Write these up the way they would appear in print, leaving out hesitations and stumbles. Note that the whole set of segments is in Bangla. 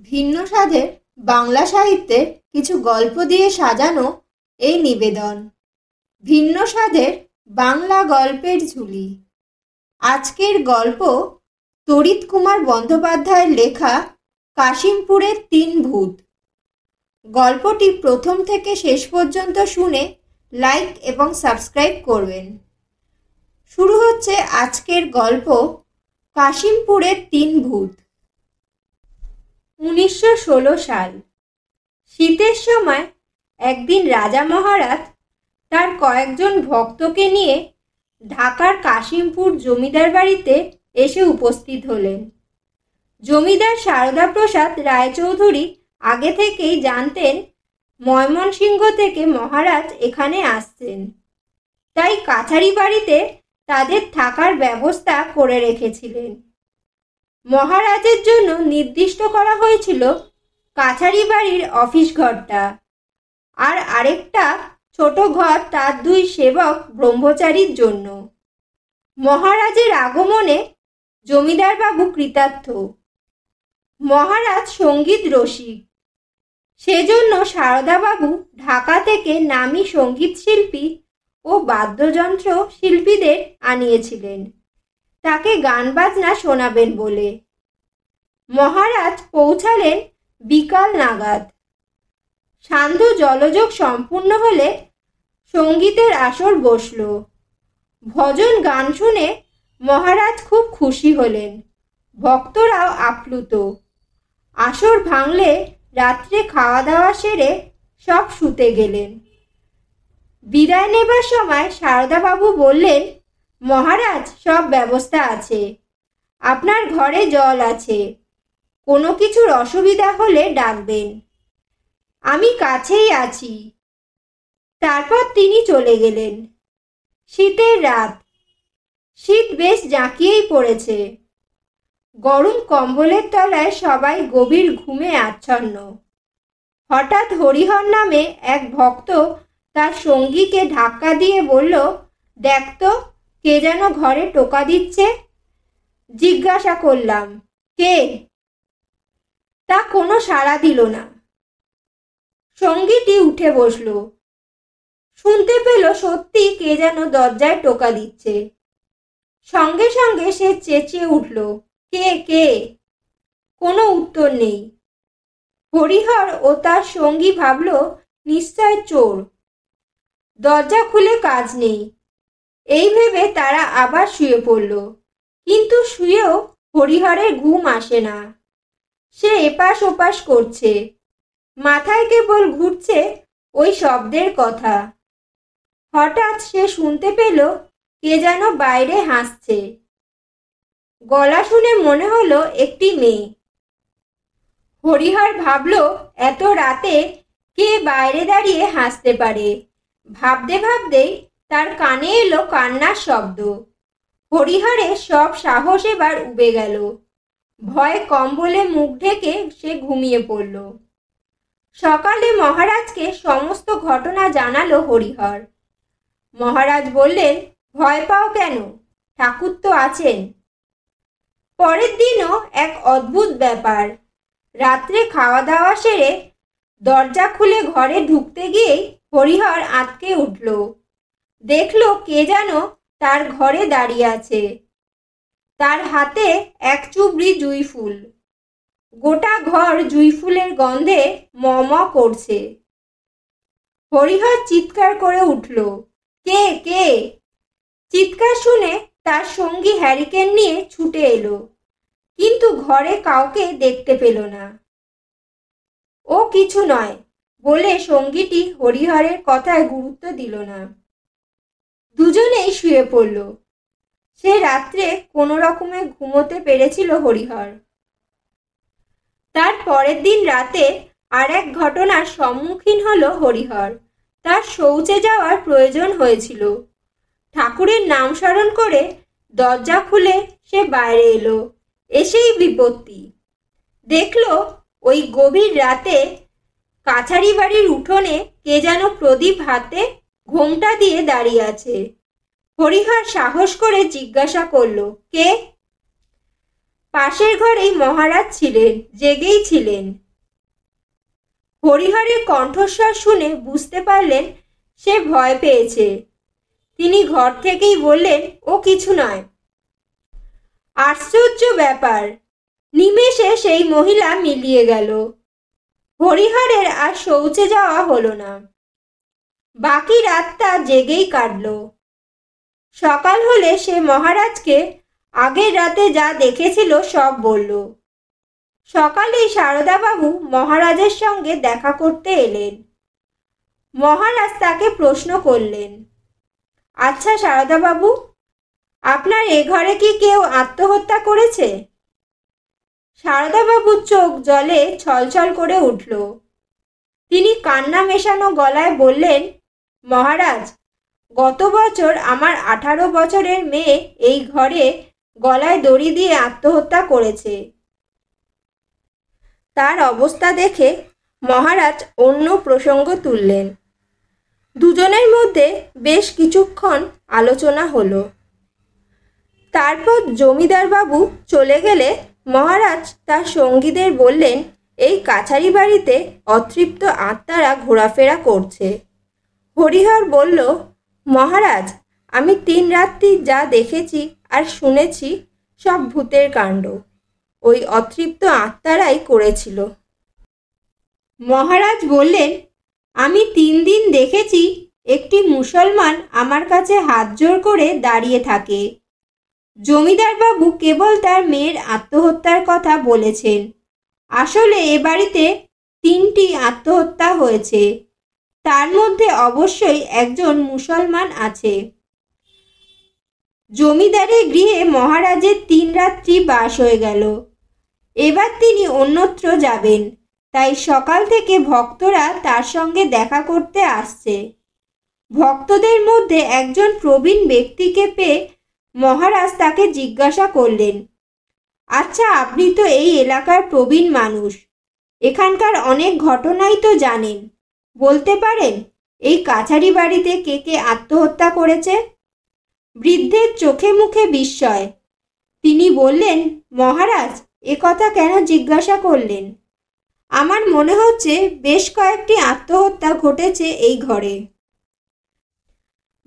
ভিন্ন স্বাদের বাংলা সাহিত্যের কিছু গল্প দিয়ে সাজানো এই নিবেদন। ভিন্ন স্বাদের বাংলা গল্পের ঝুলি। আজকের গল্প তড়িৎ কুমার বন্দ্যোপাধ্যায়ের লেখা কাশিমপুরের ৩ ভূত। গল্পটি প্রথম থেকে শেষ পর্যন্ত শুনে লাইক এবং সাবস্ক্রাইব করবেন। শুরু হচ্ছে আজকের গল্প কাশিমপুরের ৩ ভূত। 1916 সাল। শীতের সময় একদিন রাজা মহারাজ তার কয়েকজন ভক্তকে নিয়ে ঢাকার কাশিমপুর জমিদার বাড়িতে এসে উপস্থিত হলেন। জমিদার সারদা প্রসাদ রায়চৌধুরী আগে থেকেই জানতেন ময়মনসিংহ থেকে মহারাজ এখানে আসছেন, তাই কাছারি বাড়িতে তাদের থাকার ব্যবস্থা করে রেখেছিলেন। মহারাজের জন্য নির্দিষ্ট করা হয়েছিল কাছারি বাড়ির অফিস ঘরটা, আর আরেকটা ছোট ঘর তার 2 সেবক ব্রহ্মচারীর জন্য। মহারাজের আগমনে জমিদার বাবু কৃতার্থ। মহারাজ সঙ্গীত রসিক, সেজন্য সারদাবাবু ঢাকা থেকে নামী সঙ্গীত শিল্পী ও বাদ্যযন্ত্র শিল্পীদের আনিয়েছিলেন তাকে গান বাজনা শোনাবেন বলে। মহারাজ পৌঁছালেন বিকাল নাগাদ। সান্ধ্য জলযোগ সম্পূর্ণ হলে সঙ্গীতের আসর বসল। ভজন গান শুনে মহারাজ খুব খুশি হলেন, ভক্তরাও আপ্লুত। আসর ভাঙলে রাত্রে খাওয়া দাওয়া সেরে সব শুতে গেলেন। বিদায় নেবার সময় সারদাবাবু বললেন, মহারাজ, সব ব্যবস্থা আছে, আপনার ঘরে জল আছে, কোনো কিছুর অসুবিধা হলে ডাকবেন, আমি কাছেই আছি। তারপর তিনি চলে গেলেন। শীতের রাত। শীত বেশ জাঁকিয়েই পড়েছে। গরম কম্বলের তলায় সবাই গভীর ঘুমে আচ্ছন্ন। হঠাৎ হরিহর নামে এক ভক্ত তার সঙ্গীকে ধাক্কা দিয়ে বলল, দেখ তো, কে যেন ঘরে টোকা দিচ্ছে। জিজ্ঞাসা করলাম, কে? তা কোনো সাড়া দিল না। সঙ্গীটি উঠে বসল। শুনতে পেল সত্যি কে যেন দরজায় টোকা দিচ্ছে। সঙ্গে সঙ্গে সে চেঁচিয়ে উঠল, কে কে? কোনো উত্তর নেই। হরিহর ও তার সঙ্গী ভাবল নিশ্চয় চোর। দরজা খুলে কাজ নেই, এই ভেবে তারা আবার শুয়ে পড়ল। কিন্তু শুয়েও হরিহরের ঘুম আসে না। সে এপাশ ওপাশ করছে, মাথায় কেবল ঘুরছে ওই শব্দের কথা। হঠাৎ সে শুনতে পেল কে যেন বাইরে হাসছে। গলা শুনে মনে হলো একটি মেয়ে। হরিহর ভাবল এত রাতে কে বাইরে দাঁড়িয়ে হাসতে পারে। ভাবতে ভাবতেই তার কানে এলো কান্নার শব্দ। হরিহরের সব সাহস এবার উবে গেল। ভয়ে কম্বলে মুখ ঢেকে সে ঘুমিয়ে পড়ল। সকালে মহারাজকে সমস্ত ঘটনা জানালো হরিহর। মহারাজ বললেন, ভয় পাও কেন, ঠাকুর তো আছেন। পরের দিনও এক অদ্ভুত ব্যাপার। রাত্রে খাওয়া দাওয়া সেরে দরজা খুলে ঘরে ঢুকতে গিয়েই হরিহর আঁতকে উঠল। দেখল কে যেন তার ঘরে দাঁড়িয়ে আছে। তার হাতে এক চুবড়ি জুঁই ফুল। গোটা ঘর জুঁই ফুলের গন্ধে ম ম করছে। হরিহর চিৎকার করে উঠল, কে কে? চিৎকার শুনে তার সঙ্গী হ্যারিকেন নিয়ে ছুটে এলো, কিন্তু ঘরে কাউকে দেখতে পেল না। ও কিছু নয় বলে সঙ্গীটি হরিহরের কথায় গুরুত্ব দিল না। দুজনেই শুয়ে পড়ল। সে রাত্রে কোনো রকমে ঘুমোতে পেরেছিল হরিহর। তার পরের দিন রাতে আর এক ঘটনার সম্মুখীন হলো হরিহর। তার শৌচে যাওয়ার প্রয়োজন হয়েছিল। ঠাকুরের নাম স্মরণ করে দরজা খুলে সে বাইরে এলো। এসেই বিপত্তি। দেখল ওই গভীর রাতে কাছারি বাড়ির উঠোনে কে যেন প্রদীপ হাতে ঘোমটা দিয়ে দাঁড়িয়ে আছে। হরিহর সাহস করে জিজ্ঞাসা করল, কে? পাশের ঘরেই মহারাজ ছিলেন, জেগেই ছিলেন। হরিহরের কণ্ঠস্বর শুনে বুঝতে পারলেন সে ভয় পেয়েছে। তিনি ঘর থেকেই বললেন, ও কিছু নয়। আশ্চর্য ব্যাপার, নিমেষে সেই মহিলা মিলিয়ে গেল। হরিহরের আর শৌচে যাওয়া হলো না। বাকি রাতটা জেগেই কাটল। সকাল হলে সে মহারাজকে আগের রাতে যা দেখেছিল সব বলল। সকালেই সারদাবাবু মহারাজের সঙ্গে দেখা করতে এলেন। মহারাজ তাকে প্রশ্ন করলেন, আচ্ছা সারদাবাবু, আপনার এ ঘরে কি কেউ আত্মহত্যা করেছে? সারদাবাবুর চোখ জলে ছলছল করে উঠল। তিনি কান্না মেশানো গলায় বললেন, মহারাজ, গত বছর আমার 18 বছরের মেয়ে এই ঘরে গলায় দড়ি দিয়ে আত্মহত্যা করেছে। তার অবস্থা দেখে মহারাজ অন্য প্রসঙ্গ তুললেন। দুজনের মধ্যে বেশ কিছুক্ষণ আলোচনা হলো। তারপর জমিদার বাবু চলে গেলে মহারাজ তার সঙ্গীদের বললেন, এই কাছারি বাড়িতে অতৃপ্ত আত্মারা ঘোরাফেরা করছে। হরিহর বলল, মহারাজ, আমি 3 রাত্রি যা দেখেছি আর শুনেছি সব ভূতের কাণ্ড। ওই অতৃপ্ত আত্মারাই করেছিল। মহারাজ বললেন, আমি 3 দিন দেখেছি একটি মুসলমান আমার কাছে হাত জোড় করে দাঁড়িয়ে থাকে। জমিদার বাবু কেবল তার মেয়ের আত্মহত্যার কথা বলেছেন। আসলে এ বাড়িতে 3টি আত্মহত্যা হয়েছে। তার মধ্যে অবশ্যই একজন মুসলমান আছে। জমিদারের গৃহে মহারাজের 3 রাত্রি বাস হয়ে গেল। এবার তিনি অন্যত্র যাবেন, তাই সকাল থেকে ভক্তরা তার সঙ্গে দেখা করতে আসছে। ভক্তদের মধ্যে একজন প্রবীণ ব্যক্তিকে পেয়ে মহারাজ তাকে জিজ্ঞাসা করলেন, আচ্ছা, আপনি তো এই এলাকার প্রবীণ মানুষ, এখানকার অনেক ঘটনাই তো জানেন, বলতে পারেন এই কাছারি বাড়িতে কে কে আত্মহত্যা করেছে? বৃদ্ধের চোখে মুখে বিস্ময়। তিনি বললেন, মহারাজ, এ কথা কেন জিজ্ঞাসা করলেন? আমার মনে হচ্ছে বেশ কয়েকটি আত্মহত্যা ঘটেছে এই ঘরে।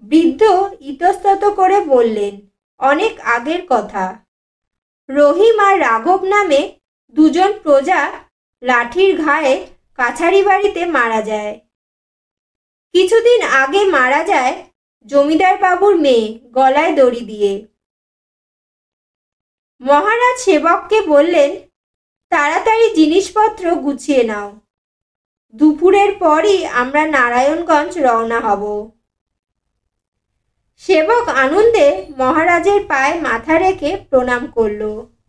বৃদ্ধ ইতস্তত করে বললেন, অনেক আগের কথা। রহিম আর রাঘব নামে 2 জন প্রজা লাঠির ঘায়ে কাছারি বাড়িতে মারা যায়। কিছুদিন আগে মারা যায় জমিদার বাবুর মেয়ে গলায় দড়ি দিয়ে। মহারাজ সেবককে বললেন, তাড়াতাড়ি জিনিসপত্র গুছিয়ে নাও, দুপুরের পরই আমরা নারায়ণগঞ্জ রওনা হব। সেবক আনন্দে মহারাজের পায়ে মাথা রেখে প্রণাম করল।